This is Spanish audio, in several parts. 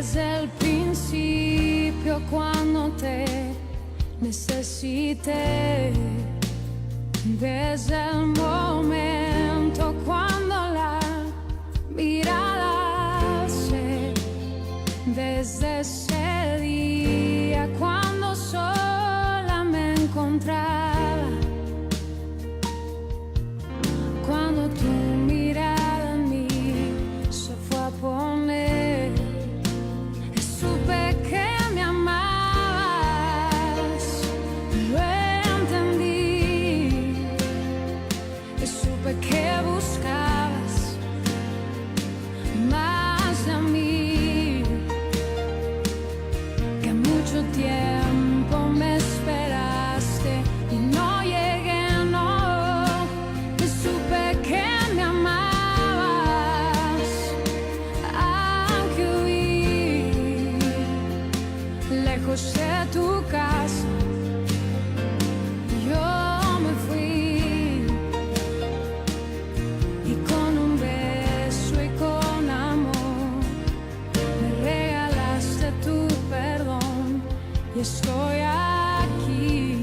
desde el principio cuando te necesité, desde el momento cuando la mirada alcé, desde ese día cuando sola me encontraba, cuando tu mirada en mí se fue a poner, supe que me amabas, lo entendí, supe que buscabas más de mí, que mucho tiempo me esperaste y no llegué, no, y supe que me amabas, aunque huí lejos de tu casa, yo me fui, y con un beso y con amor me regalaste tu perdón, y estoy aquí.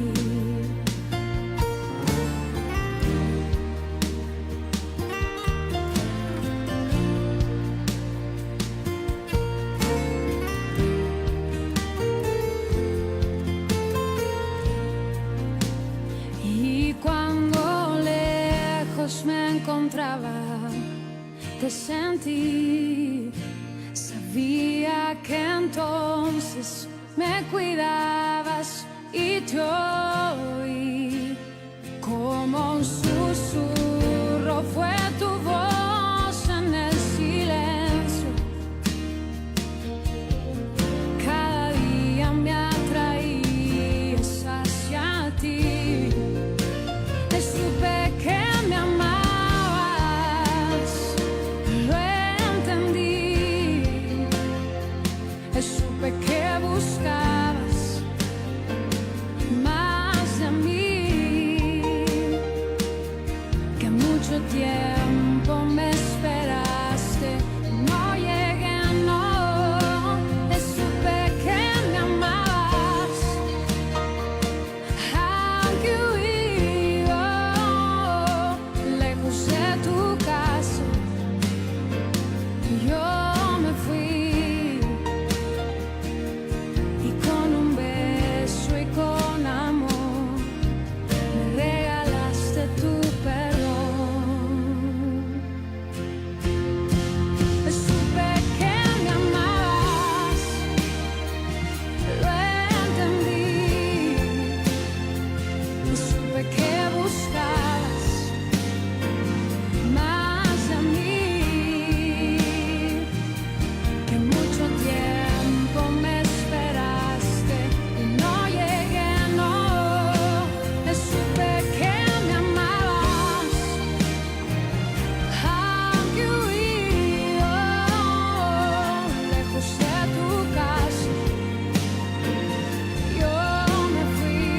Y cuando lejos me encontraba, te sentí, sabía que entonces me cuidabas y te oí, como un susurro fue tu voz en el silencio, cada día me atraías hacia ti, supe que me amabas, lo entendí, supe que buscabas más de mí, que mucho tiempo me esperaste, no llegué, no, supe que me amabas, aunque huí lejos de tu casa, yo me fui, y con un beso y con amor me regalaste tu perdón. Supe que me amabas, lo entendí, supe que buscabas más de mí, que mucho tiempo me esperaste y no llegué, no, supe que me amabas, aunque huí lejos de tu casa, yo me fui,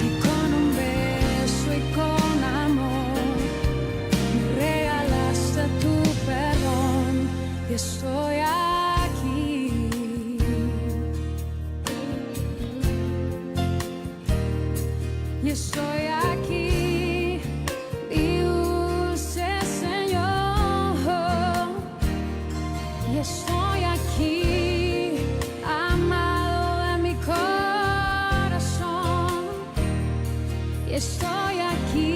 y con un beso y con amor me regalaste tu perdón, y estoy aquí. Y estoy aquí, mi dulce Señor, y estoy aquí, amado de mi corazón, y estoy aquí,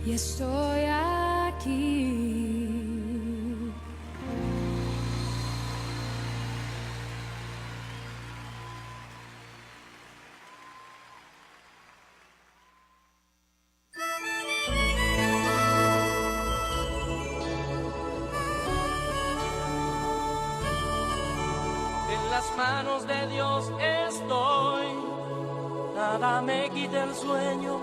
y estoy aquí. En las manos de Dios estoy, nada me quita el sueño,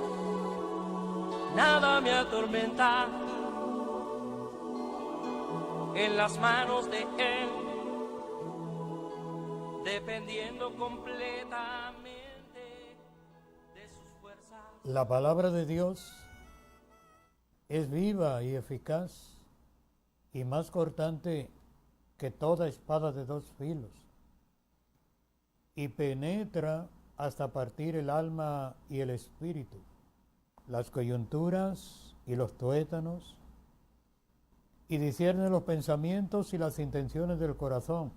nada me atormenta. En las manos de Él, dependiendo completamente de sus fuerzas. La palabra de Dios es viva y eficaz y más cortante que toda espada de dos filos, y penetra hasta partir el alma y el espíritu, las coyunturas y los tuétanos, y discierne los pensamientos y las intenciones del corazón.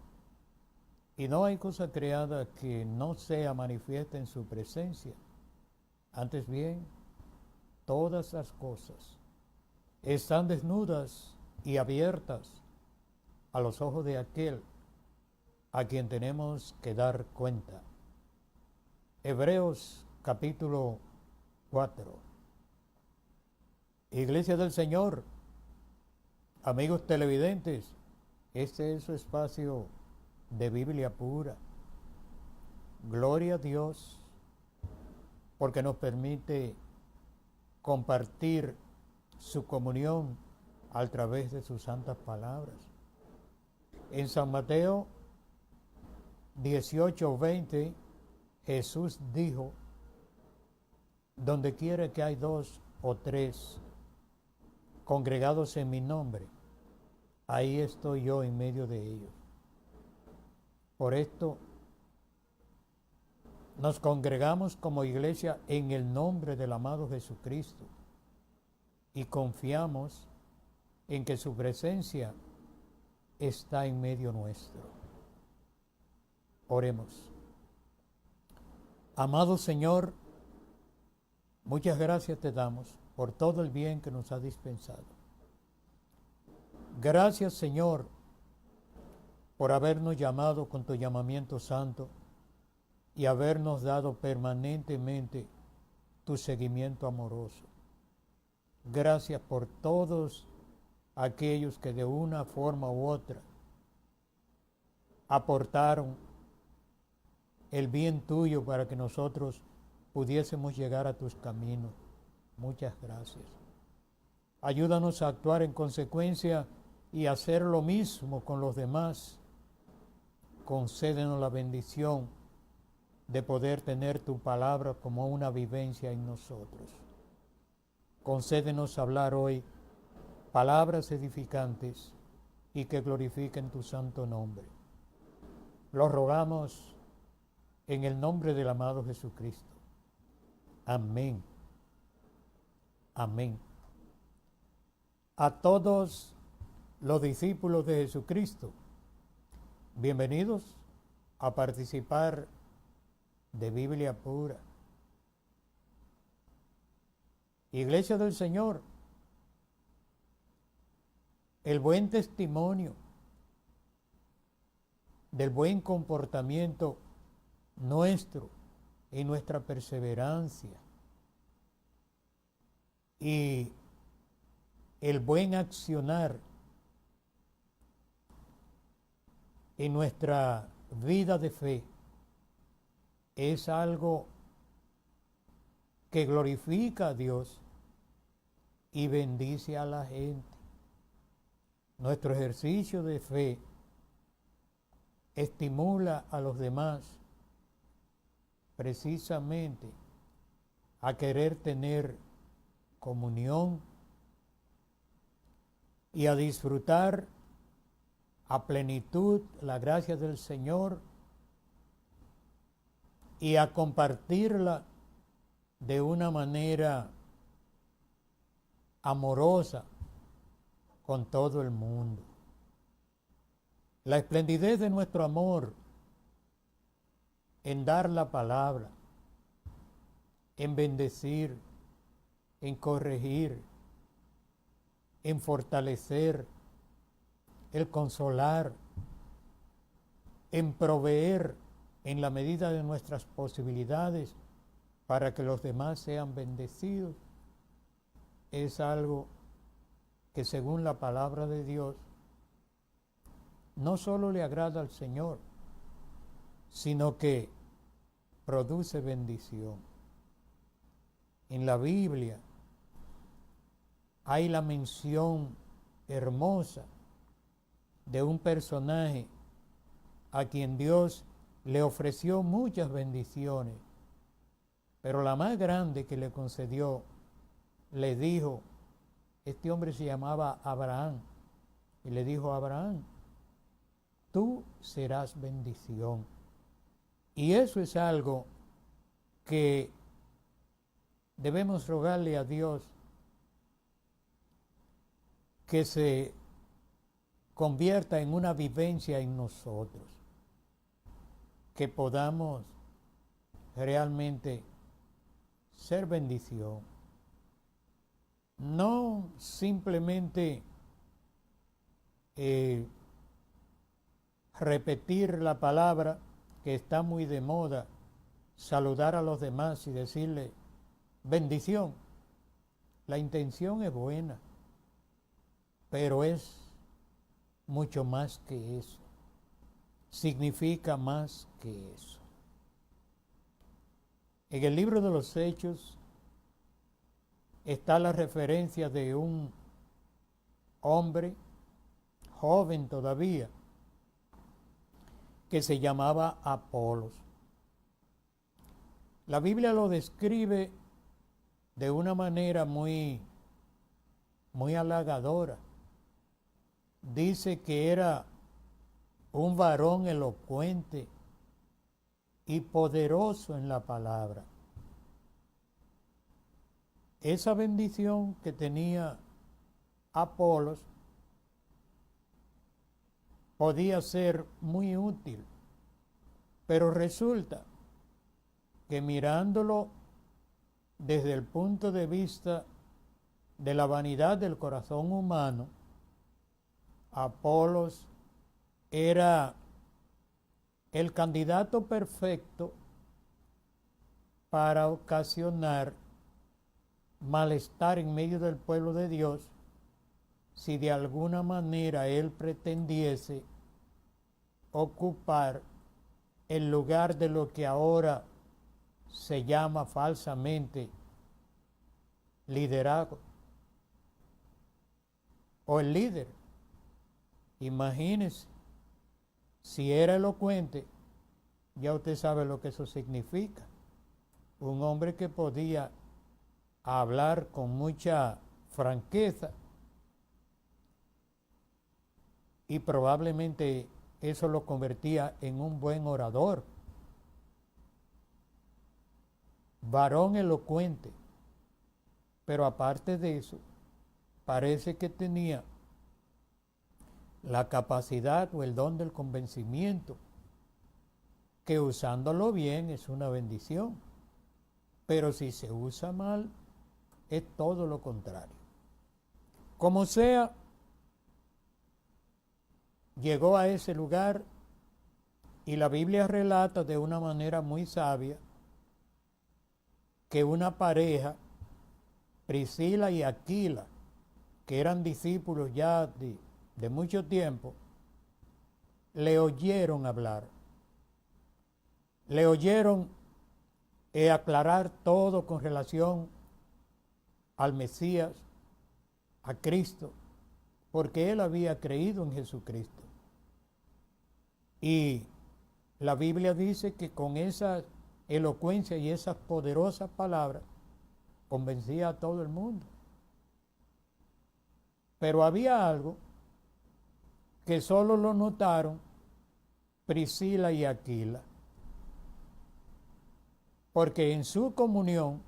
Y no hay cosa creada que no sea manifiesta en su presencia. Antes bien, todas las cosas están desnudas y abiertas a los ojos de aquel a quien tenemos que dar cuenta. Hebreos capítulo 4. Iglesia del Señor, amigos televidentes, este es su espacio de Biblia pura. Gloria a Dios porque nos permite compartir su comunión a través de sus santas palabras. En San Mateo 18:20, Jesús dijo: donde quiera que hay 2 o 3 congregados en mi nombre, ahí estoy yo en medio de ellos. Por esto nos congregamos como iglesia en el nombre del amado Jesucristo y confiamos en que su presencia está en medio nuestro. Oremos. Amado Señor, muchas gracias te damos por todo el bien que nos ha dispensado. Gracias, Señor, por habernos llamado con tu llamamiento santo y habernos dado permanentemente tu seguimiento amoroso. Gracias por todos aquellos que de una forma u otra aportaron el bien tuyo para que nosotros pudiésemos llegar a tus caminos. Muchas gracias. Ayúdanos a actuar en consecuencia y hacer lo mismo con los demás. Concédenos la bendición de poder tener tu palabra como una vivencia en nosotros. Concédenos hablar hoy palabras edificantes y que glorifiquen tu santo nombre. Lo rogamos en el nombre del amado Jesucristo. Amén. Amén. A todos los discípulos de Jesucristo, bienvenidos a participar de Biblia pura. Iglesia del Señor, el buen testimonio del buen comportamiento nuestro y nuestra perseverancia y el buen accionar en nuestra vida de fe es algo que glorifica a Dios y bendice a la gente. Nuestro ejercicio de fe estimula a los demás precisamente a querer tener comunión y a disfrutar a plenitud la gracia del Señor y a compartirla de una manera amorosa con todo el mundo. La esplendidez de nuestro amor en dar la palabra, en bendecir, en corregir, en fortalecer, el consolar, en proveer en la medida de nuestras posibilidades para que los demás sean bendecidos, es algo que según la palabra de Dios no solo le agrada al Señor, sino que produce bendición. En la Biblia hay la mención hermosa de un personaje a quien Dios le ofreció muchas bendiciones Pero la más grande que le concedió, le dijo, este hombre se llamaba Abraham, y le dijo a Abraham, tú serás bendición. Y eso es algo que debemos rogarle a Dios que se convierta en una vivencia en nosotros, que podamos realmente ser bendición, no simplemente repetir la palabra que está muy de moda, saludar a los demás y decirle bendición. La intención es buena, pero es mucho más que eso, significa más que eso. En el libro de los Hechos está la referencia de un hombre joven todavía que se llamaba Apolos. La Biblia lo describe de una manera muy halagadora. Dice que era un varón elocuente y poderoso en la palabra. Esa bendición que tenía Apolos podía ser muy útil, pero resulta que mirándolo desde el punto de vista de la vanidad del corazón humano, Apolos era el candidato perfecto para ocasionar malestar en medio del pueblo de Dios si de alguna manera él pretendiese ocupar el lugar de lo que ahora se llama falsamente liderazgo o el líder. Imagínese, si era elocuente, ya usted sabe lo que eso significa. Un hombre que podía hablar con mucha franqueza y probablemente eso lo convertía en un buen orador. Varón elocuente, pero aparte de eso, parece que tenía la capacidad o el don del convencimiento, que usándolo bien es una bendición, pero si se usa mal, es todo lo contrario. Como sea, llegó a ese lugar y la Biblia relata de una manera muy sabia que una pareja, Priscila y Aquila, que eran discípulos ya de mucho tiempo, le oyeron hablar, le oyeron aclarar todo con relación al Mesías, a Cristo, porque él había creído en Jesucristo. Y la Biblia dice que con esa elocuencia y esas poderosas palabras convencía a todo el mundo. Pero había algo que solo lo notaron Priscila y Aquila, porque en su comunión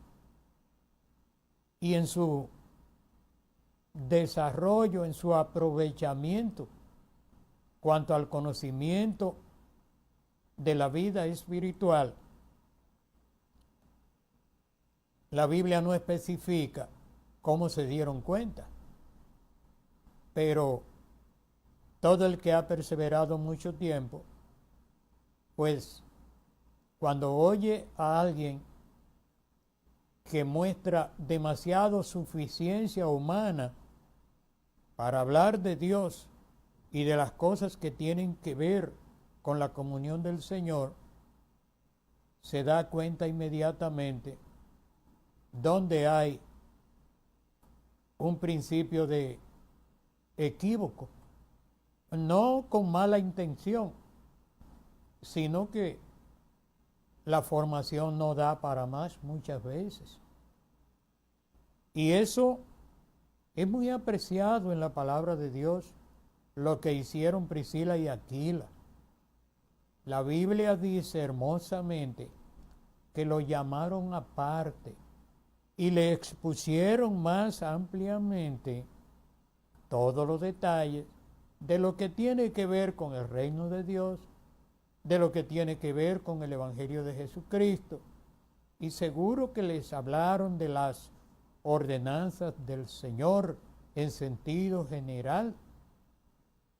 y en su desarrollo, en su aprovechamiento cuanto al conocimiento de la vida espiritual, la Biblia no especifica cómo se dieron cuenta, pero todo el que ha perseverado mucho tiempo, pues cuando oye a alguien que muestra demasiado suficiencia humana para hablar de Dios y de las cosas que tienen que ver con la comunión del Señor, se da cuenta inmediatamente donde hay un principio de equívoco, no con mala intención, sino que la formación no da para más muchas veces. Y eso es muy apreciado en la palabra de Dios, lo que hicieron Priscila y Aquila. La Biblia dice hermosamente que lo llamaron aparte y le expusieron más ampliamente todos los detalles de lo que tiene que ver con el reino de Dios, de lo que tiene que ver con el Evangelio de Jesucristo. Y seguro que les hablaron de las ordenanzas del Señor en sentido general.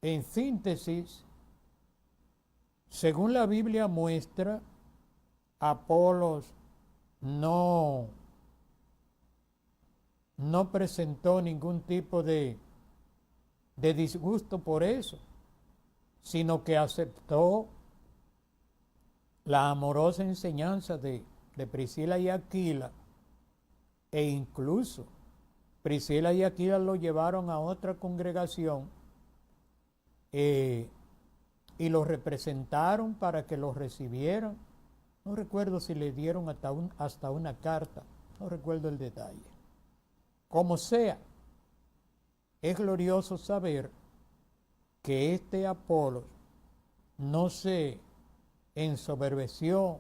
En síntesis, según la Biblia muestra, Apolos no presentó ningún tipo de disgusto por eso, sino que aceptó la amorosa enseñanza de Priscila y Aquila, e incluso Priscila y Aquila lo llevaron a otra congregación y lo representaron para que lo recibieran. No recuerdo si le dieron hasta una carta, no recuerdo el detalle. Como sea, es glorioso saber que este Apolos no se ensoberbeció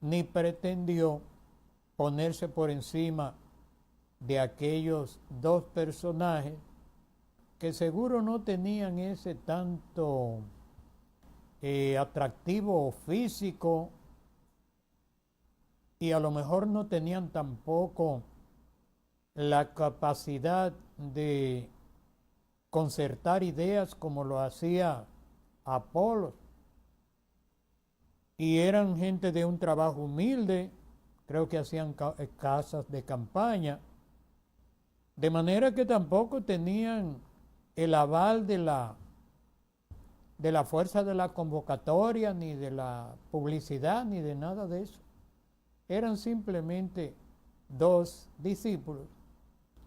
ni pretendió ponerse por encima de aquellos dos personajes que seguro no tenían ese tanto atractivo físico, y a lo mejor no tenían tampoco la capacidad de concertar ideas como lo hacía Apolos. Y eran gente de un trabajo humilde, creo que hacían casas de campaña, de manera que tampoco tenían el aval de la fuerza de la convocatoria, ni de la publicidad, ni de nada de eso. Eran simplemente dos discípulos,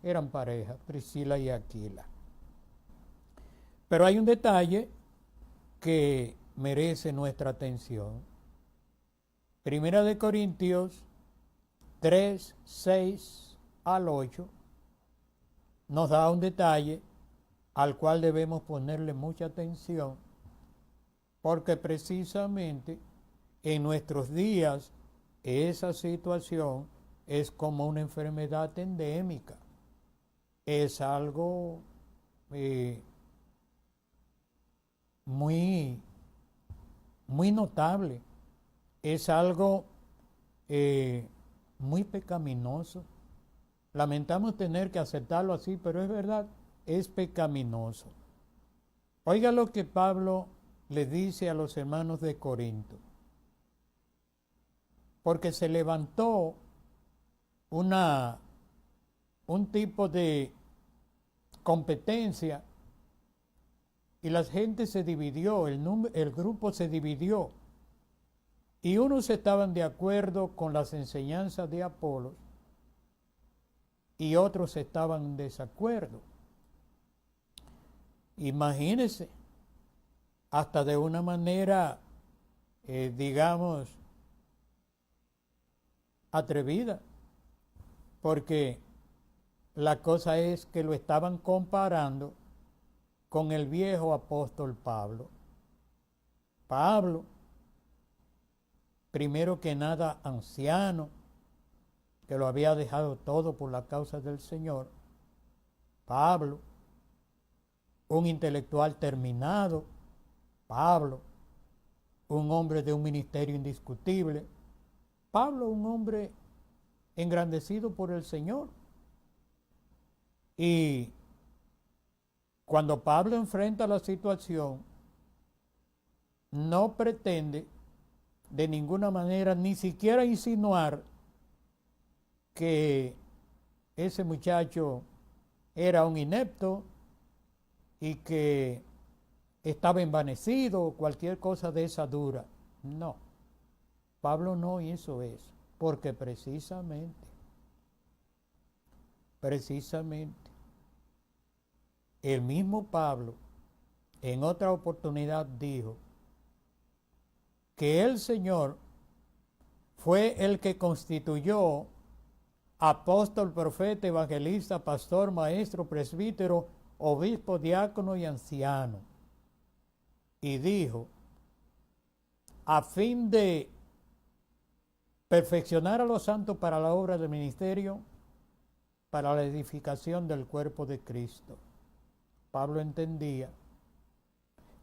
eran pareja, Priscila y Aquila. Pero hay un detalle que merece nuestra atención. Primera de Corintios 3, 6 al 8 nos da un detalle al cual debemos ponerle mucha atención, porque precisamente en nuestros días esa situación es como una enfermedad endémica, es algo muy notable, es algo muy pecaminoso. Lamentamos tener que aceptarlo así, pero es verdad, es pecaminoso. Oiga lo que Pablo le dice a los hermanos de Corinto. Porque se levantó un tipo de competencia y la gente se dividió, el grupo se dividió, y unos estaban de acuerdo con las enseñanzas de Apolos y otros estaban en desacuerdo. Imagínense, hasta de una manera, digamos, atrevida, porque la cosa es que lo estaban comparando con el viejo apóstol Pablo. Pablo, primero que nada anciano, que lo había dejado todo por la causa del Señor. Pablo, un intelectual terminado. Pablo, un hombre de un ministerio indiscutible. Pablo, un hombre engrandecido por el Señor. Y cuando Pablo enfrenta la situación, no pretende de ninguna manera ni siquiera insinuar que ese muchacho era un inepto y que estaba envanecido o cualquier cosa de esa dura. No, Pablo no hizo eso, porque precisamente, el mismo Pablo en otra oportunidad dijo que el Señor fue el que constituyó apóstol, profeta, evangelista, pastor, maestro, presbítero, obispo, diácono y anciano. Y dijo, a fin de perfeccionar a los santos para la obra del ministerio, para la edificación del cuerpo de Cristo. Pablo entendía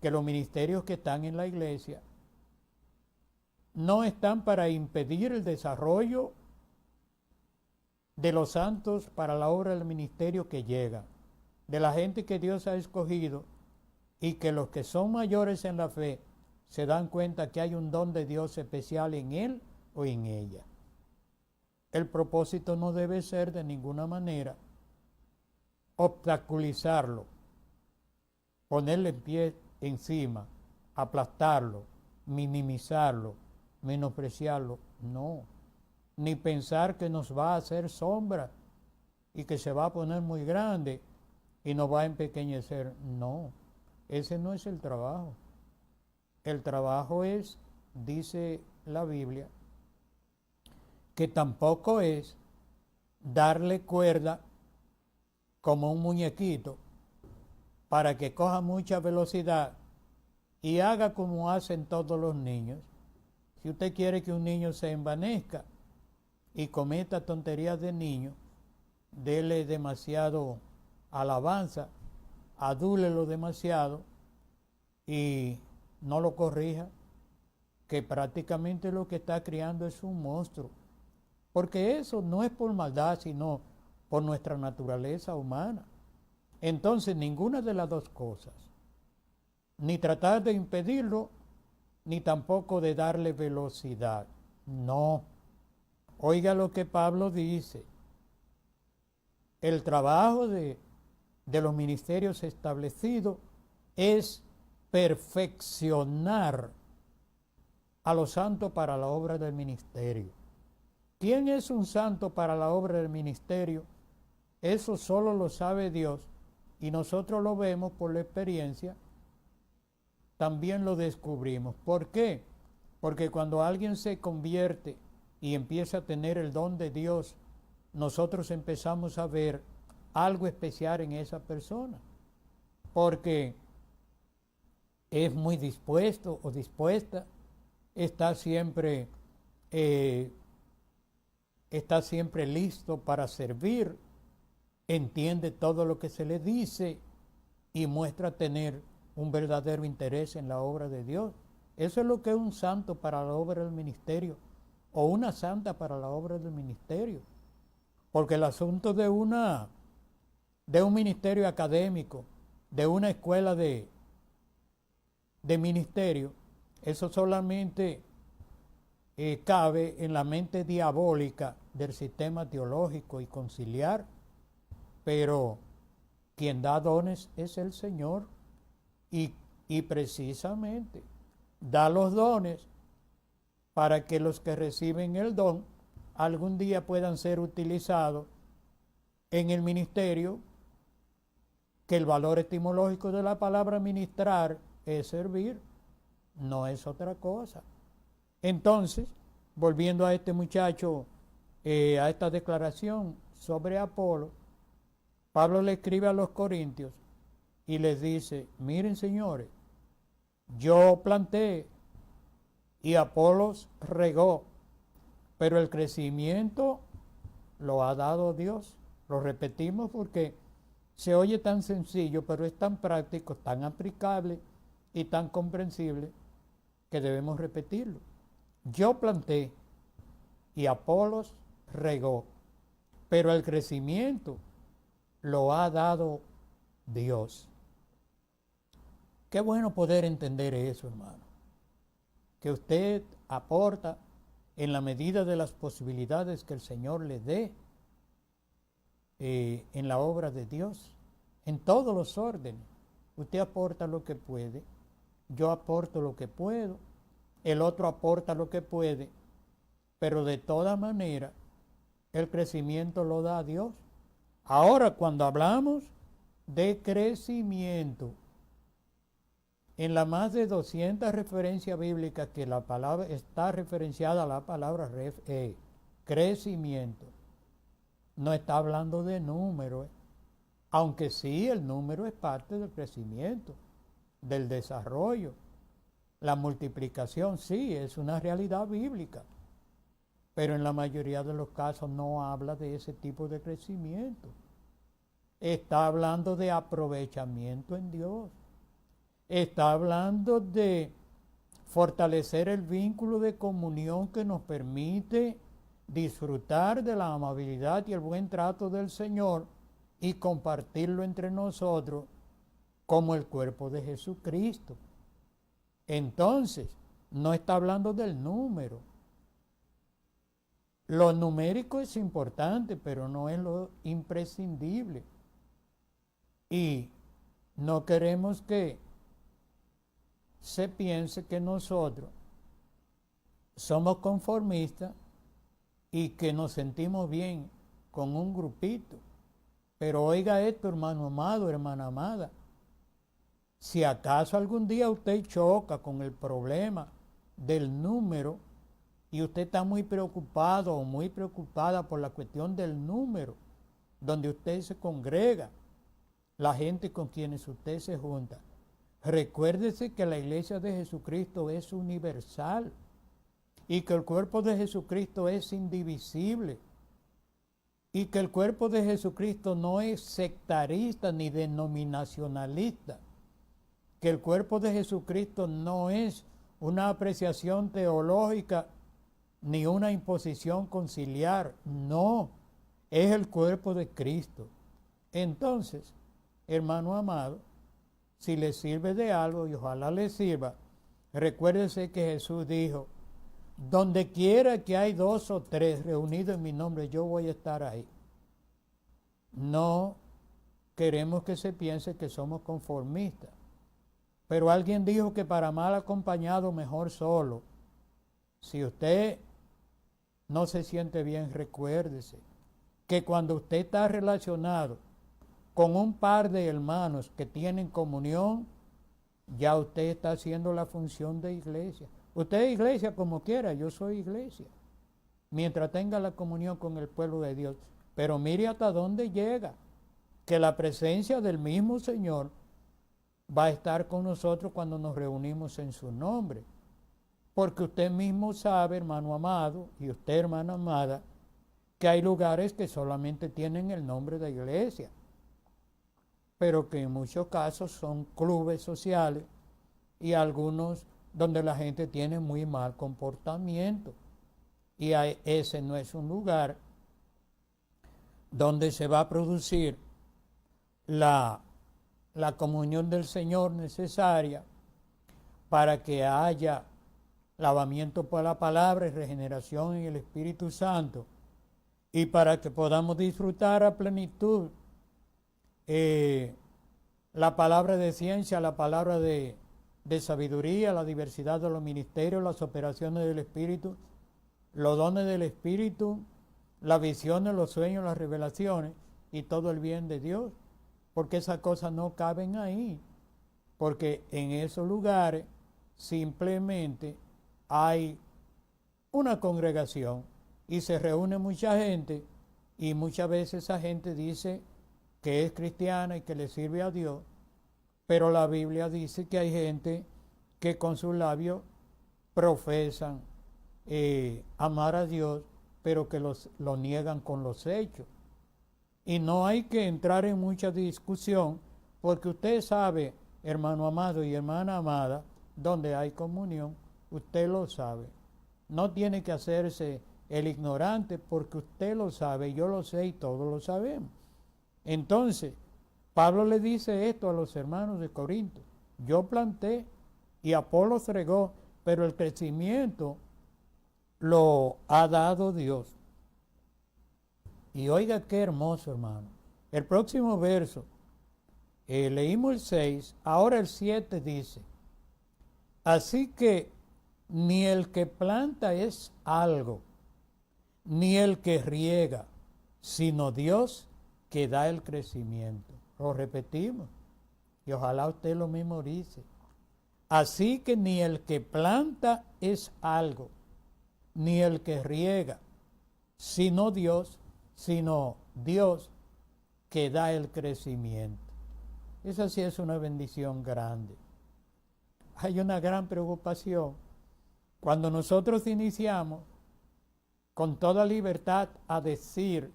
que los ministerios que están en la iglesia no están para impedir el desarrollo de los santos para la obra del ministerio que llega, de la gente que Dios ha escogido, y que los que son mayores en la fe se dan cuenta que hay un don de Dios especial en él o en ella. El propósito no debe ser de ninguna manera obstaculizarlo, ponerle el pie encima, aplastarlo, minimizarlo, menospreciarlo, no. Ni pensar que nos va a hacer sombra y que se va a poner muy grande y nos va a empequeñecer, no. Ese no es el trabajo. El trabajo es, dice la Biblia, que tampoco es darle cuerda como un muñequito para que coja mucha velocidad y haga como hacen todos los niños. Si usted quiere que un niño se envanezca y cometa tonterías de niño, dele demasiado alabanza, adúlelo demasiado y no lo corrija, que prácticamente lo que está criando es un monstruo. Porque eso no es por maldad, sino por nuestra naturaleza humana. Entonces, ninguna de las dos cosas, ni tratar de impedirlo, ni tampoco de darle velocidad. No. Oiga lo que Pablo dice. El trabajo de los ministerios establecidos es perfeccionar a los santos para la obra del ministerio. ¿Quién es un santo para la obra del ministerio? Eso solo lo sabe Dios y nosotros lo vemos por la experiencia, también lo descubrimos. ¿Por qué? Porque cuando alguien se convierte y empieza a tener el don de Dios, nosotros empezamos a ver algo especial en esa persona, porque es muy dispuesto o dispuesta, está siempre listo para servir, entiende todo lo que se le dice y muestra tener un verdadero interés en la obra de Dios. Eso es lo que es un santo para la obra del ministerio o una santa para la obra del ministerio. Porque el asunto de un ministerio académico, de una escuela de ministerio, eso solamente cabe en la mente diabólica del sistema teológico y conciliar, pero quien da dones es el Señor y precisamente da los dones para que los que reciben el don algún día puedan ser utilizados en el ministerio, que el valor etimológico de la palabra ministrar es servir, no es otra cosa. Entonces, volviendo a este muchacho, a esta declaración sobre Apolo, Pablo le escribe a los corintios y les dice, miren señores, yo planté y Apolos regó, pero el crecimiento lo ha dado Dios. Lo repetimos porque se oye tan sencillo, pero es tan práctico, tan aplicable y tan comprensible que debemos repetirlo. Yo planté y Apolos regó, pero el crecimiento lo ha dado Dios. Qué bueno poder entender eso, hermano. Que usted aporta en la medida de las posibilidades que el Señor le dé en la obra de Dios, en todos los órdenes. Usted aporta lo que puede, yo aporto lo que puedo, el otro aporta lo que puede, pero de toda manera el crecimiento lo da Dios. Ahora, cuando hablamos de crecimiento, en las más de 200 referencias bíblicas que la palabra está referenciada a la palabra crecimiento, no está hablando de número, aunque sí el número es parte del crecimiento, del desarrollo. La multiplicación sí es una realidad bíblica, pero en la mayoría de los casos no habla de ese tipo de crecimiento. Está hablando de aprovechamiento en Dios. Está hablando de fortalecer el vínculo de comunión que nos permite disfrutar de la amabilidad y el buen trato del Señor y compartirlo entre nosotros como el cuerpo de Jesucristo. Entonces, no está hablando del número. Lo numérico es importante, pero no es lo imprescindible. Y no queremos que se piense que nosotros somos conformistas y que nos sentimos bien con un grupito. Pero oiga esto, hermano amado, hermana amada. Si acaso algún día usted choca con el problema del número y usted está muy preocupado o muy preocupada por la cuestión del número, donde usted se congrega, la gente con quienes usted se junta, recuérdese que la iglesia de Jesucristo es universal y que el cuerpo de Jesucristo es indivisible y que el cuerpo de Jesucristo no es sectarista ni denominacionalista, que el cuerpo de Jesucristo no es una apreciación teológica ni una imposición conciliar, no, es el cuerpo de Cristo. Entonces, hermano amado, si le sirve de algo, y ojalá le sirva, recuérdese que Jesús dijo, donde quiera que hay 2 o 3 reunidos en mi nombre, yo voy a estar ahí. No queremos que se piense que somos conformistas. Pero alguien dijo que para mal acompañado, mejor solo. Si usted no se siente bien, recuérdese que cuando usted está relacionado con un par de hermanos que tienen comunión, ya usted está haciendo la función de iglesia. Usted es iglesia como quiera, yo soy iglesia, mientras tenga la comunión con el pueblo de Dios. Pero mire hasta dónde llega, que la presencia del mismo Señor va a estar con nosotros cuando nos reunimos en su nombre. Porque usted mismo sabe, hermano amado, y usted, hermana amada, que hay lugares que solamente tienen el nombre de iglesia, pero que en muchos casos son clubes sociales y algunos donde la gente tiene muy mal comportamiento. Y ese no es un lugar donde se va a producir la comunión del Señor necesaria para que haya lavamiento por la palabra y regeneración en el Espíritu Santo, y para que podamos disfrutar a plenitud la palabra de ciencia, la palabra de sabiduría, la diversidad de los ministerios, las operaciones del Espíritu, los dones del Espíritu, las visiones, los sueños, las revelaciones y todo el bien de Dios, porque esas cosas no caben ahí, porque en esos lugares simplemente hay una congregación y se reúne mucha gente, y muchas veces esa gente dice que es cristiana y que le sirve a Dios, pero la Biblia dice que hay gente que con sus labios profesan amar a Dios, pero que lo niegan con los hechos. Y no hay que entrar en mucha discusión, porque usted sabe, hermano amado y hermana amada, donde hay comunión, usted lo sabe. No tiene que hacerse el ignorante, porque usted lo sabe, yo lo sé y todos lo sabemos. Entonces, Pablo le dice esto a los hermanos de Corinto: yo planté y Apolos regó, pero el crecimiento lo ha dado Dios. Y oiga qué hermoso, hermano. El próximo verso, leímos el 6, ahora el 7 dice: así que ni el que planta es algo, ni el que riega, sino Dios que da el crecimiento. Lo repetimos, y ojalá usted lo memorice. Así que ni el que planta es algo, ni el que riega, sino Dios que da el crecimiento. Esa sí es una bendición grande. Hay una gran preocupación cuando nosotros iniciamos con toda libertad a decir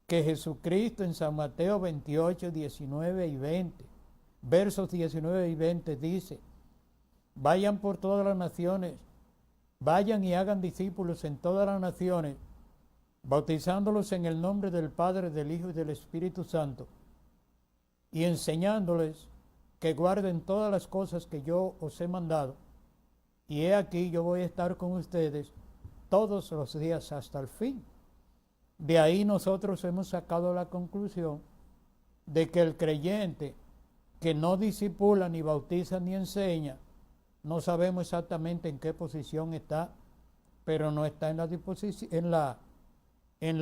que Jesucristo en San Mateo 28, 19 y 20, versos 19 y 20 dice: vayan por todas las naciones, vayan y hagan discípulos en todas las naciones, bautizándolos en el nombre del Padre, del Hijo y del Espíritu Santo, y enseñándoles que guarden todas las cosas que yo os he mandado. Y he aquí, yo voy a estar con ustedes todos los días hasta el fin. De ahí nosotros hemos sacado la conclusión de que el creyente que no discipula, ni bautiza, ni enseña, no sabemos exactamente en qué posición está, pero no está en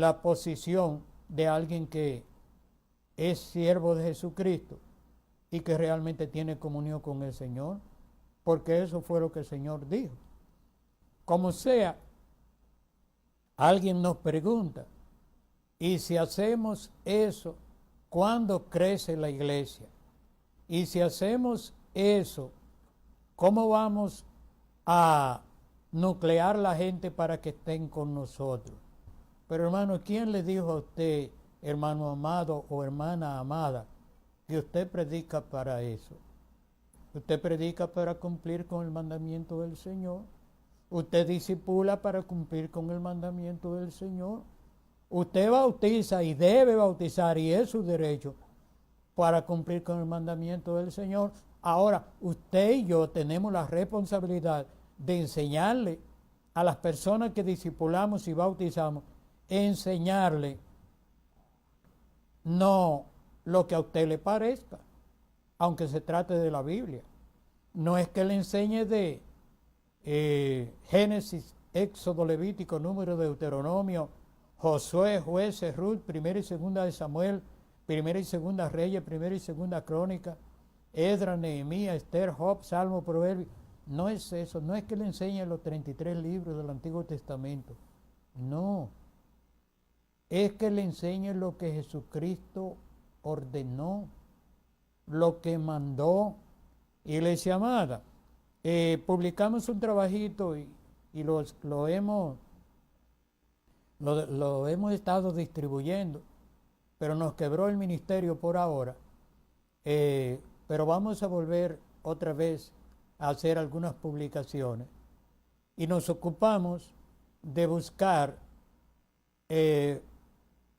la posición de alguien que es siervo de Jesucristo y que realmente tiene comunión con el Señor, porque eso fue lo que el Señor dijo. Como sea, alguien nos pregunta: ¿y si hacemos eso, cuándo crece la iglesia? Y si hacemos eso, ¿cómo vamos a nuclear la gente para que estén con nosotros? Pero hermano, ¿quién le dijo a usted, hermano amado o hermana amada, que usted predica para eso? Usted predica para cumplir con el mandamiento del Señor. Usted discipula para cumplir con el mandamiento del Señor. Usted bautiza y debe bautizar, y es su derecho, para cumplir con el mandamiento del Señor. Ahora, usted y yo tenemos la responsabilidad de enseñarle a las personas que discipulamos y bautizamos, enseñarle no lo que a usted le parezca, aunque se trate de la Biblia. No es que le enseñe de Génesis, Éxodo, Levítico, Número, Deuteronomio, Josué, Jueces, Ruth, Primera y Segunda de Samuel, Primera y Segunda Reyes, Primera y Segunda Crónica, Esdras, Nehemías, Esther, Job, Salmo, Proverbio. No es eso, no es que le enseñe los 33 libros del Antiguo Testamento. No, es que le enseñe lo que Jesucristo ordenó, lo que mandó. Iglesia amada, publicamos un trabajito y lo hemos estado distribuyendo, pero nos quebró el ministerio por ahora. Pero vamos a volver otra vez a hacer algunas publicaciones y nos ocupamos de buscar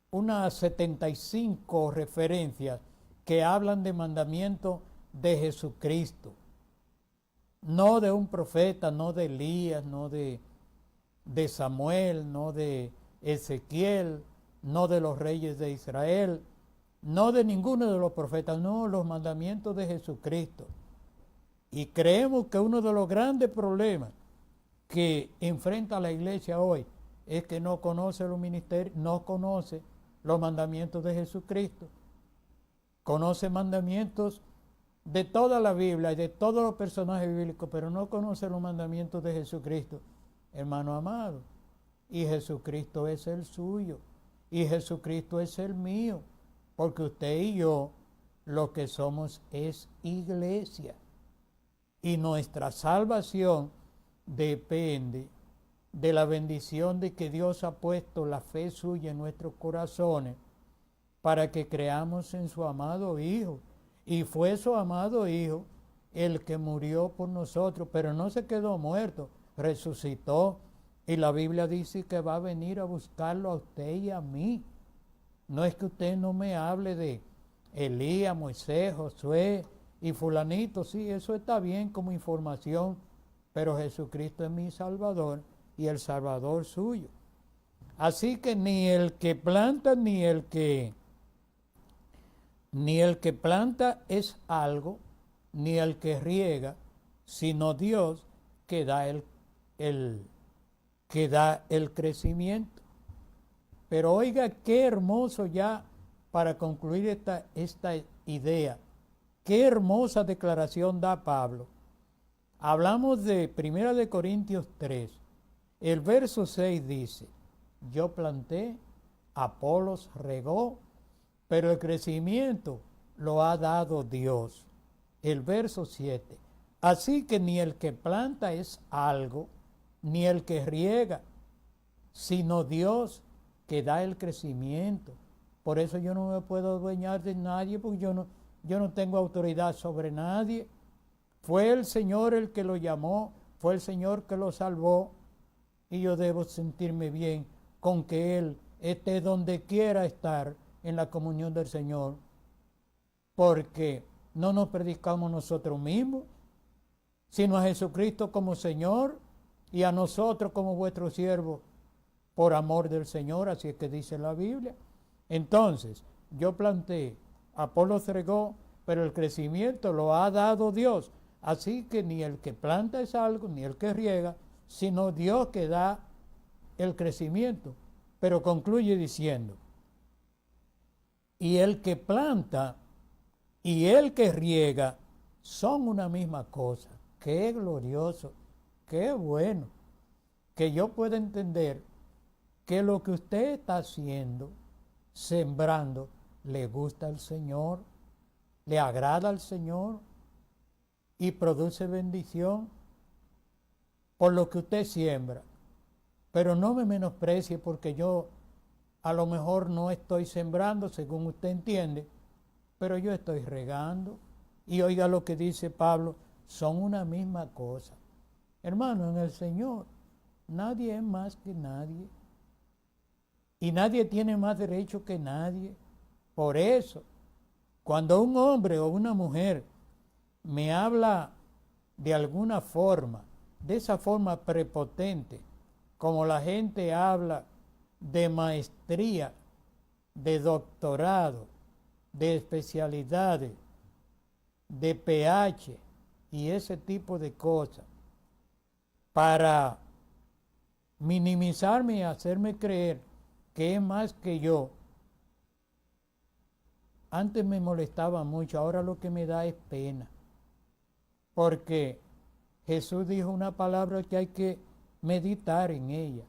unas 75 referencias que hablan de mandamiento de Jesucristo, no de un profeta, no de Elías, no de Samuel, no de Ezequiel, no de los reyes de Israel, no de ninguno de los profetas, no, los mandamientos de Jesucristo. Y creemos que uno de los grandes problemas que enfrenta la iglesia hoy es que no conoce los ministerios, no conoce los mandamientos de Jesucristo. Conoce mandamientos de toda la Biblia y de todos los personajes bíblicos, pero no conoce los mandamientos de Jesucristo, hermano amado. Y Jesucristo es el suyo, y Jesucristo es el mío, porque usted y yo lo que somos es iglesia. Y nuestra salvación depende de la bendición de que Dios ha puesto la fe suya en nuestros corazones para que creamos en su amado Hijo. Y fue su amado Hijo el que murió por nosotros, pero no se quedó muerto, resucitó. Y la Biblia dice que va a venir a buscarlo a usted y a mí. No es que usted no me hable de Elías, Moisés, Josué y fulanito, sí, eso está bien como información, pero Jesucristo es mi Salvador y el Salvador suyo. Así que ni el que planta ni el que planta es algo, ni el que riega, sino Dios que da el crecimiento. Pero oiga qué hermoso, ya para concluir esta idea, qué hermosa declaración da Pablo Hablamos de 1 de Corintios 3. El verso 6 dice, yo planté, Apolos regó, pero el crecimiento lo ha dado Dios. El verso 7, así que ni el que planta es algo, ni el que riega, sino Dios que da el crecimiento. Por eso yo no me puedo adueñar de nadie, porque yo no tengo autoridad sobre nadie. Fue el Señor el que lo llamó, fue el Señor que lo salvó, y yo debo sentirme bien con que Él esté donde quiera estar en la comunión del Señor, porque no nos predicamos nosotros mismos, sino a Jesucristo como Señor y a nosotros como vuestros siervos por amor del Señor, así es que dice la Biblia. Entonces, yo planté, Apolos regó, pero el crecimiento lo ha dado Dios. Así que ni el que planta es algo, ni el que riega, sino Dios que da el crecimiento. Pero concluye diciendo, y el que planta y el que riega son una misma cosa. Qué glorioso, qué bueno, que yo pueda entender que lo que usted está haciendo, sembrando, le gusta al Señor, le agrada al Señor y produce bendición por lo que usted siembra. Pero no me menosprecie porque yo a lo mejor no estoy sembrando según usted entiende, pero yo estoy regando. Y oiga lo que dice Pablo, son una misma cosa. Hermano, en el Señor nadie es más que nadie. Y nadie tiene más derecho que nadie. Por eso, cuando un hombre o una mujer me habla de alguna forma, de esa forma prepotente, como la gente habla de maestría, de doctorado, de especialidades, de PH y ese tipo de cosas, para minimizarme y hacerme creer que es más que yo. Antes me molestaba mucho, ahora lo que me da es pena, porque Jesús dijo una palabra que hay que meditar en ella.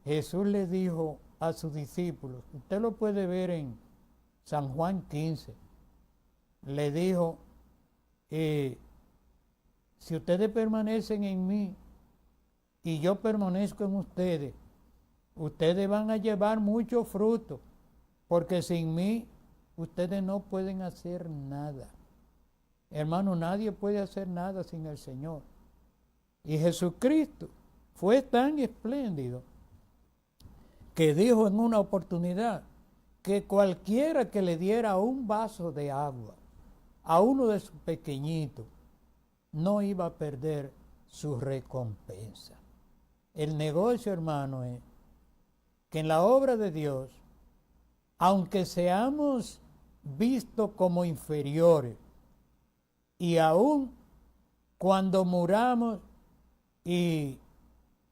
Jesús le dijo a sus discípulos, usted lo puede ver en San Juan 15, le dijo, si ustedes permanecen en mí y yo permanezco en ustedes, ustedes van a llevar mucho fruto, porque sin mí ustedes no pueden hacer nada. Hermano, nadie puede hacer nada sin el Señor. Y Jesucristo fue tan espléndido que dijo en una oportunidad que cualquiera que le diera un vaso de agua a uno de sus pequeñitos no iba a perder su recompensa. El negocio, hermano, es que en la obra de Dios, aunque seamos vistos como inferiores, y aún cuando muramos y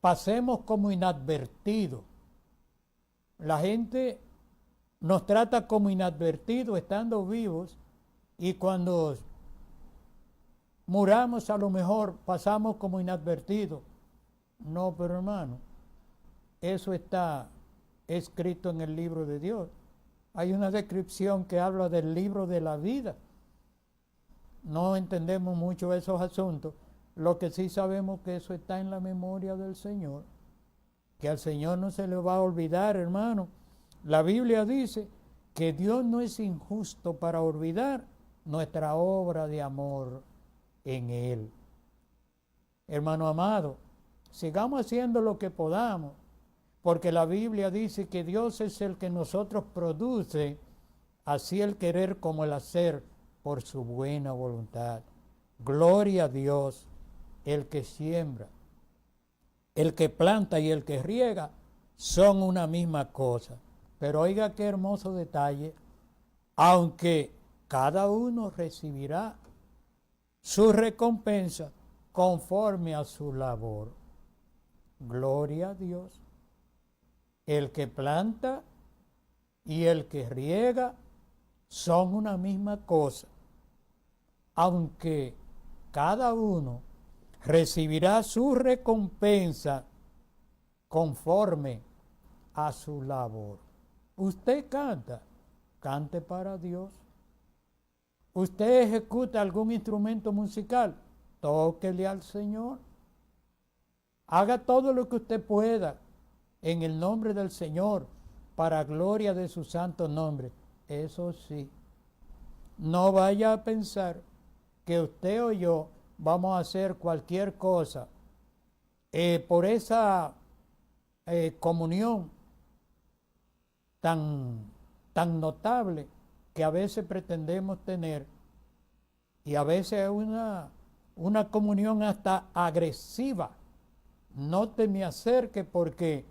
pasemos como inadvertidos, la gente nos trata como inadvertidos estando vivos, y cuando muramos a lo mejor pasamos como inadvertidos. No, pero hermano, eso está escrito en el libro de Dios. Hay una descripción que habla del libro de la vida. No entendemos mucho esos asuntos. Lo que sí sabemos que eso está en la memoria del Señor, que al Señor no se le va a olvidar, hermano. La Biblia dice que Dios no es injusto para olvidar nuestra obra de amor en Él. Hermano amado, sigamos haciendo lo que podamos, porque la Biblia dice que Dios es el que nosotros produce, así el querer como el hacer, por su buena voluntad. Gloria a Dios, el que siembra, el que planta y el que riega son una misma cosa. Pero oiga qué hermoso detalle, aunque cada uno recibirá su recompensa conforme a su labor. Gloria a Dios. El que planta y el que riega son una misma cosa, aunque cada uno recibirá su recompensa conforme a su labor. Usted canta, cante para Dios. Usted ejecuta algún instrumento musical, tóquele al Señor. Haga todo lo que usted pueda en el nombre del Señor, para gloria de su santo nombre. Eso sí, no vaya a pensar que usted o yo vamos a hacer cualquier cosa por esa comunión tan notable que a veces pretendemos tener, y a veces es una comunión hasta agresiva. No te me acerques porque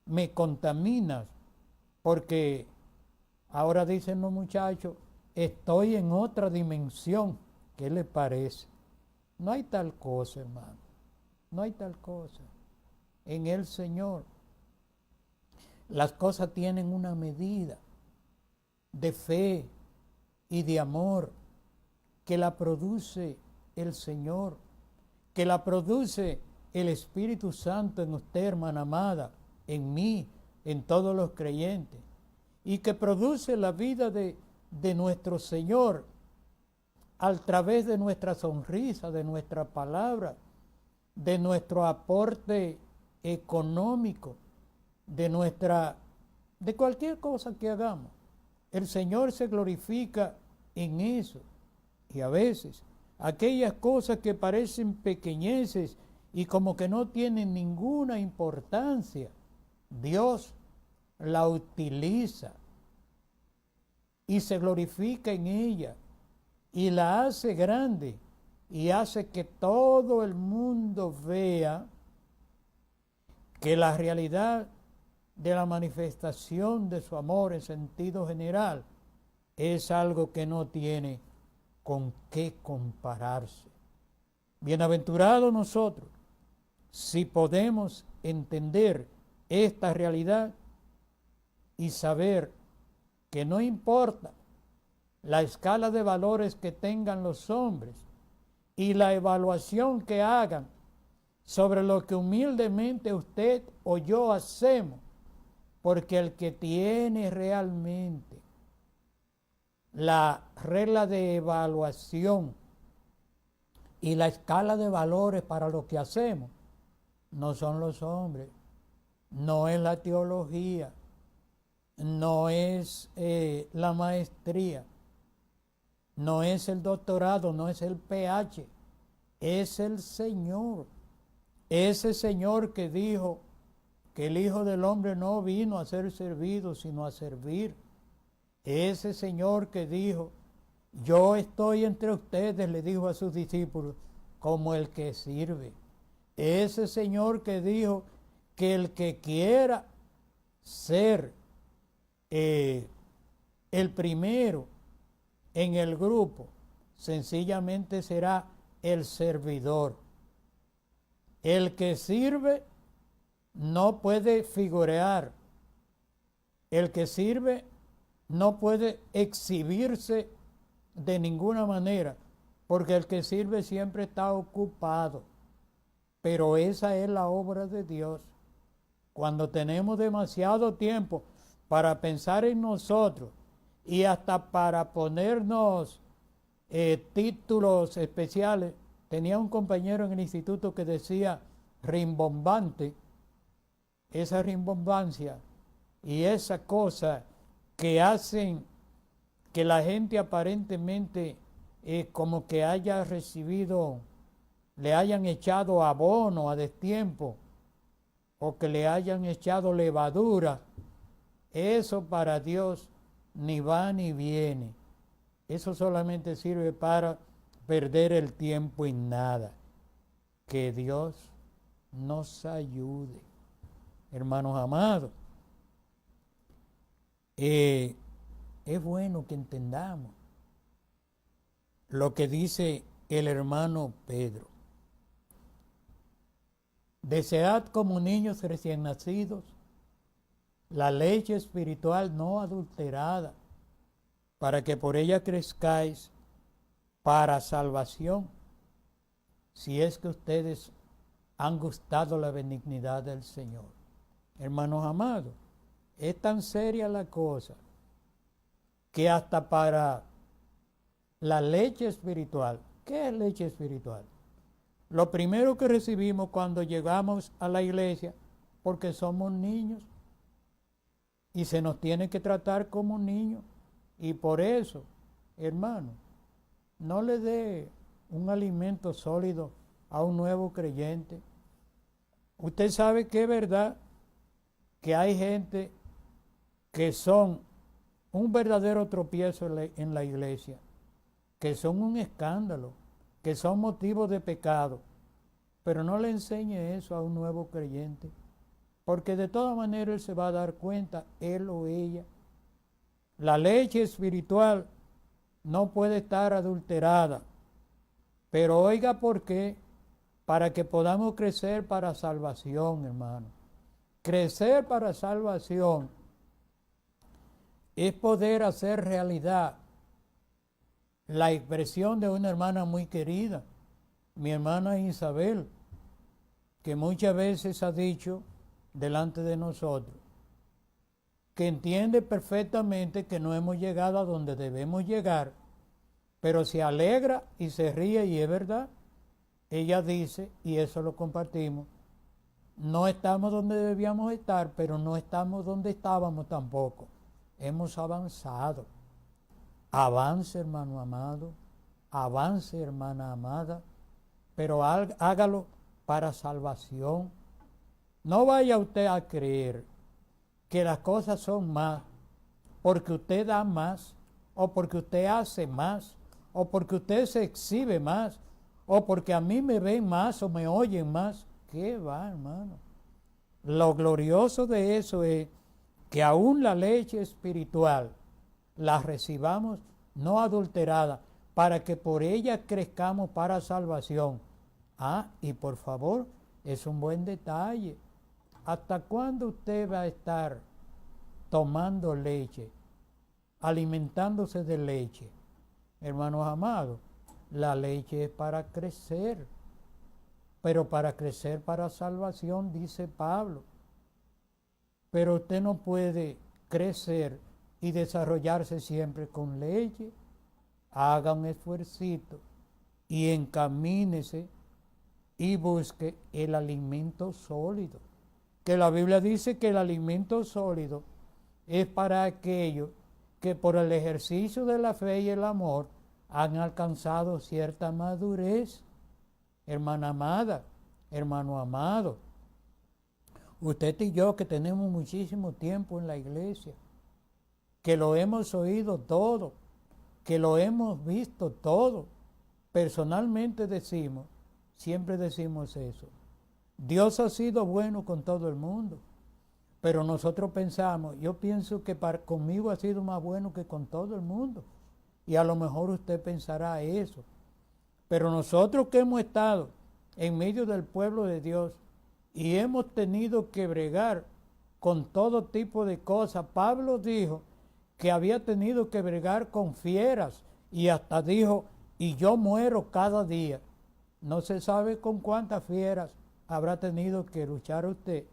me contaminas, porque ahora dicen los muchachos, estoy en otra dimensión. ¿Qué le parece? No hay tal cosa, hermano. No hay tal cosa. En el Señor las cosas tienen una medida de fe y de amor que la produce el Señor, que la produce el Espíritu Santo en usted, hermana amada, en mí, en todos los creyentes, y que produce la vida de nuestro Señor a través de nuestra sonrisa, de nuestra palabra, de nuestro aporte económico, de cualquier cosa que hagamos. El Señor se glorifica en eso. Y a veces aquellas cosas que parecen pequeñeces y como que no tienen ninguna importancia, Dios la utiliza y se glorifica en ella y la hace grande y hace que todo el mundo vea que la realidad de la manifestación de su amor en sentido general es algo que no tiene con qué compararse. Bienaventurados nosotros si podemos entender esta realidad y saber que no importa la escala de valores que tengan los hombres y la evaluación que hagan sobre lo que humildemente usted o yo hacemos, porque el que tiene realmente la regla de evaluación y la escala de valores para lo que hacemos no son los hombres, no es la teología, no es la maestría, no es el doctorado, no es el PH, es el Señor. Ese Señor que dijo que el Hijo del Hombre no vino a ser servido, sino a servir. Ese Señor que dijo, yo estoy entre ustedes, le dijo a sus discípulos, como el que sirve. Ese Señor que dijo que el que quiera ser el primero en el grupo, sencillamente será el servidor. El que sirve no puede figurear. El que sirve no puede exhibirse de ninguna manera, porque el que sirve siempre está ocupado. Pero esa es la obra de Dios. Cuando tenemos demasiado tiempo para pensar en nosotros y hasta para ponernos títulos especiales. Tenía un compañero en el instituto que decía rimbombante, esa rimbombancia y esa cosa que hacen que la gente aparentemente como que haya recibido, le hayan echado abono a destiempo o que le hayan echado levadura. Eso para Dios ni va ni viene. Eso solamente sirve para perder el tiempo en nada. Que Dios nos ayude. Hermanos amados, es bueno que entendamos lo que dice el hermano Pedro. Desead como niños recién nacidos la leche espiritual no adulterada, para que por ella crezcáis para salvación, si es que ustedes han gustado la benignidad del Señor. Hermanos amados, es tan seria la cosa que hasta para la leche espiritual. ¿Qué es leche espiritual? Lo primero que recibimos cuando llegamos a la iglesia, porque somos niños y se nos tiene que tratar como niños. Y por eso, hermano, no le dé un alimento sólido a un nuevo creyente. Usted sabe que es verdad que hay gente que son un verdadero tropiezo en la iglesia, que son un escándalo, que son motivos de pecado, pero no le enseñe eso a un nuevo creyente, porque de todas maneras él se va a dar cuenta, él o ella. La leche espiritual no puede estar adulterada, pero oiga por qué, para que podamos crecer para salvación, hermano. Crecer para salvación es poder hacer realidad la expresión de una hermana muy querida, mi hermana Isabel, que muchas veces ha dicho delante de nosotros, que entiende perfectamente que no hemos llegado a donde debemos llegar, pero se alegra y se ríe, y es verdad. Ella dice, y eso lo compartimos, no estamos donde debíamos estar, pero no estamos donde estábamos tampoco. Hemos avanzado. Avance, hermano amado, avance, hermana amada, pero hágalo para salvación. No vaya usted a creer que las cosas son más porque usted da más, o porque usted hace más, o porque usted se exhibe más, o porque a mí me ven más o me oyen más. ¿Qué va, hermano? Lo glorioso de eso es que aún la leche espiritual la recibamos no adulterada, para que por ella crezcamos para salvación. Y por favor, es un buen detalle. ¿Hasta cuándo usted va a estar tomando leche, alimentándose de leche? Hermanos amados, la leche es para crecer, pero para crecer para salvación, dice Pablo. Pero usted no puede crecer y desarrollarse siempre con leche. Haga un esfuercito y encamínese y busque el alimento sólido. Que la Biblia dice que el alimento sólido es para aquellos que por el ejercicio de la fe y el amor han alcanzado cierta madurez. Hermana amada, hermano amado, usted y yo que tenemos muchísimo tiempo en la iglesia, que lo hemos oído todo, que lo hemos visto todo, personalmente siempre decimos eso. Dios ha sido bueno con todo el mundo, pero nosotros pensamos, yo pienso que conmigo ha sido más bueno que con todo el mundo, y a lo mejor usted pensará eso, pero nosotros que hemos estado en medio del pueblo de Dios y hemos tenido que bregar con todo tipo de cosas. Pablo dijo que había tenido que bregar con fieras, y hasta dijo, y yo muero cada día. No se sabe con cuántas fieras habrá tenido que luchar usted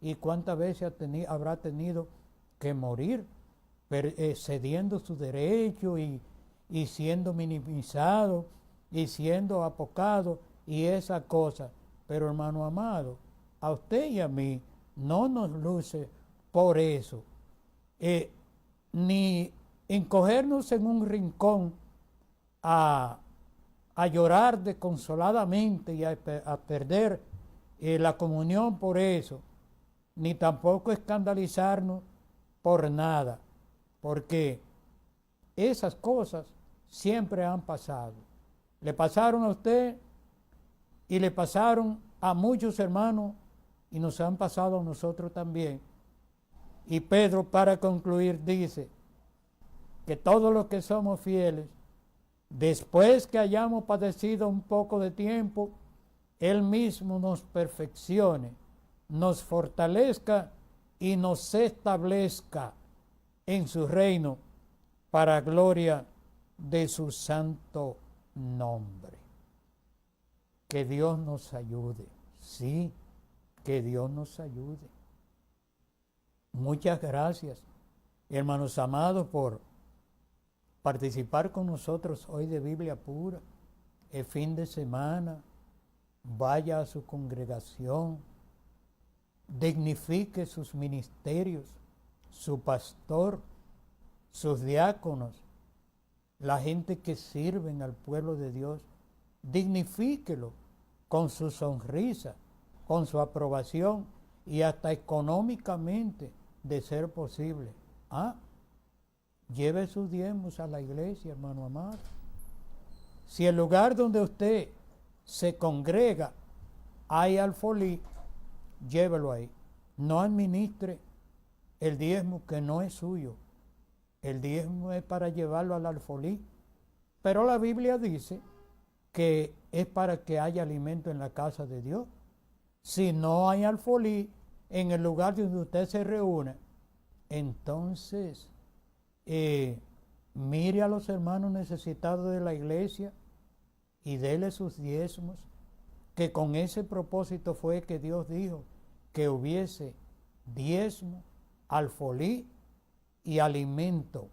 y cuántas veces habrá tenido que morir, cediendo su derecho y siendo minimizado y siendo apocado y esa cosa. Pero hermano amado, a usted y a mí no nos luce por eso, ni encogernos en un rincón a llorar desconsoladamente y a perder la comunión por eso, ni tampoco escandalizarnos por nada, porque esas cosas siempre han pasado. Le pasaron a usted y le pasaron a muchos hermanos y nos han pasado a nosotros también. Y Pedro, para concluir, dice que todos los que somos fieles, después que hayamos padecido un poco de tiempo, Él mismo nos perfeccione, nos fortalezca y nos establezca en su reino para gloria de su santo nombre. Que Dios nos ayude. Sí, que Dios nos ayude. Muchas gracias, hermanos amados, por participar con nosotros hoy de Biblia Pura. El fin de semana, vaya a su congregación, dignifique sus ministerios, su pastor, sus diáconos, la gente que sirven al pueblo de Dios. Dignifíquelo con su sonrisa, con su aprobación y hasta económicamente, de ser posible. Lleve sus diezmos a la iglesia, hermano amado. Si el lugar donde usted se congrega hay alfolí, llévelo ahí. No administre el diezmo que no es suyo. El diezmo es para llevarlo al alfolí. Pero la Biblia dice que es para que haya alimento en la casa de Dios. Si no hay alfolí en el lugar donde usted se reúne, entonces mire a los hermanos necesitados de la iglesia y dele sus diezmos, que con ese propósito fue que Dios dijo que hubiese diezmo, alfolí y alimento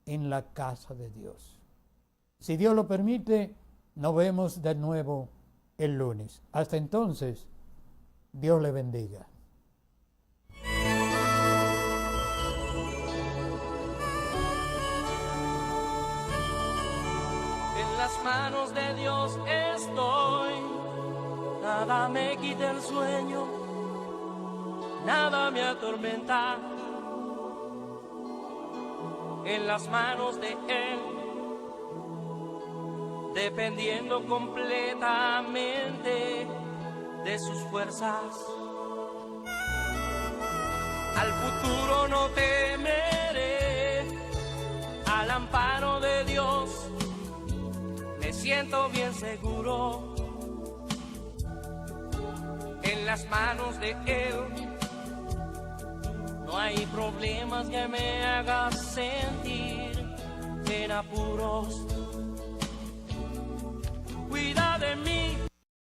en la casa de Dios. Si Dios lo permite, nos vemos de nuevo el lunes. Hasta entonces, Dios le bendiga. En las manos de Dios estoy, nada me quita el sueño, nada me atormenta. En las manos de Él, dependiendo completamente de sus fuerzas. Al futuro no temeré, al amparo de Dios me siento bien seguro. En las manos de Él no hay problemas que me hagan sentir en apuros. Cuida de mí.